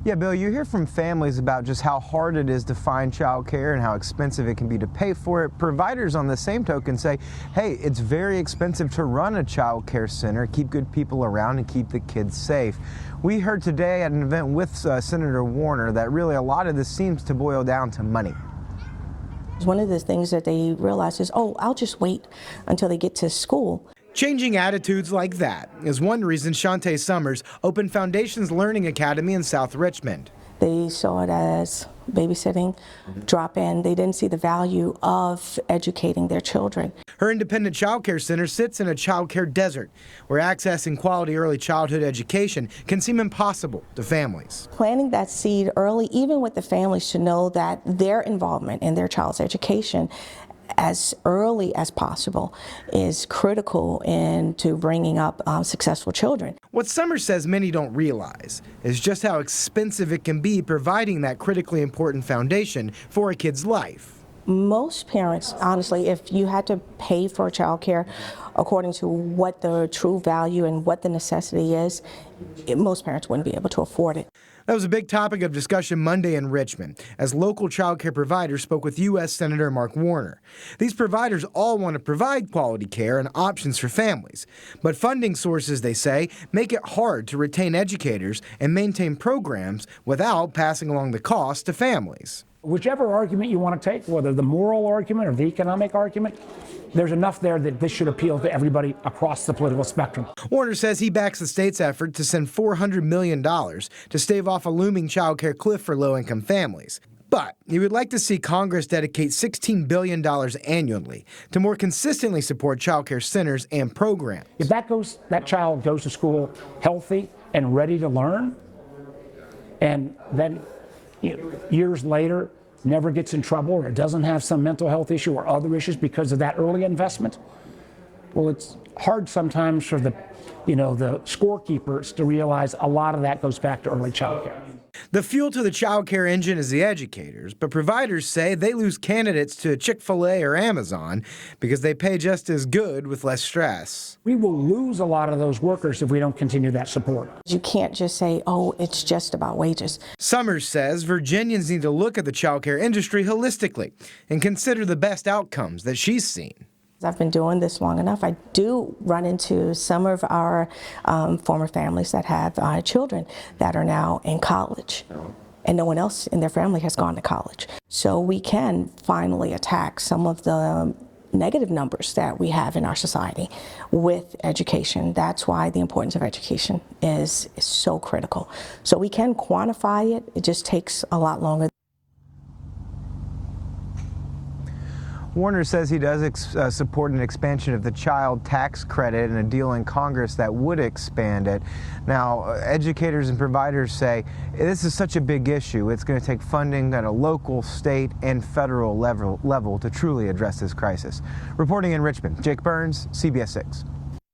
Yeah, Bill, you hear from families about just how hard it is to find child care and how expensive it can be to pay for it. Providers on the same token say, hey, it's very expensive to run a child care center, keep good people around, and keep the kids safe. We heard today at an event with Senator Warner that really a lot of this seems to boil down to money. One of the things that they realize is, oh, I'll just wait until they get to school. Changing attitudes like that is one reason Shantae Summers opened Foundation's Learning Academy in South Richmond. They saw it as babysitting, drop in. They didn't see the value of educating their children. Her independent child care center sits in a child care desert where accessing quality early childhood education can seem impossible to families. Planting that seed early, even with the families, to know that their involvement in their child's education as early as possible is critical into bringing up successful children. What Summers says many don't realize is just how expensive it can be providing that critically important foundation for a kid's life. Most parents, honestly, if you had to pay for child care according to what the true value and what the necessity is, most parents wouldn't be able to afford it. That was a big topic of discussion Monday in Richmond as local child care providers spoke with U.S. Senator Mark Warner. These providers all want to provide quality care and options for families, but funding sources, they say, make it hard to retain educators and maintain programs without passing along the cost to families. Whichever argument you want to take, whether the moral argument or the economic argument, there's enough there that this should appeal to everybody across the political spectrum. Warner says he backs the state's effort to send $400 million to stave off a looming child care cliff for low-income families. But he would like to see Congress dedicate $16 billion annually to more consistently support child care centers and programs. If that child goes to school healthy and ready to learn, and then years later never gets in trouble or doesn't have some mental health issue or other issues because of that early investment, well, it's hard sometimes for the scorekeepers to realize a lot of that goes back to early child care. The fuel to the child care engine is the educators, but providers say they lose candidates to Chick-fil-A or Amazon because they pay just as good with less stress. We will lose a lot of those workers if we don't continue that support. You can't just say, oh, it's just about wages. Summers says Virginians need to look at the child care industry holistically and consider the best outcomes that she's seen. I've been doing this long enough. I do run into some of our former families that have children that are now in college, and no one else in their family has gone to college. So we can finally attack some of the negative numbers that we have in our society with education. That's why the importance of education is so critical. So we can quantify it. It just takes a lot longer. Warner says he does support an expansion of the child tax credit and a deal in Congress that would expand it. Now, educators and providers say this is such a big issue. It's going to take funding at a local, state, and federal level to truly address this crisis. Reporting in Richmond, Jake Burns, CBS 6.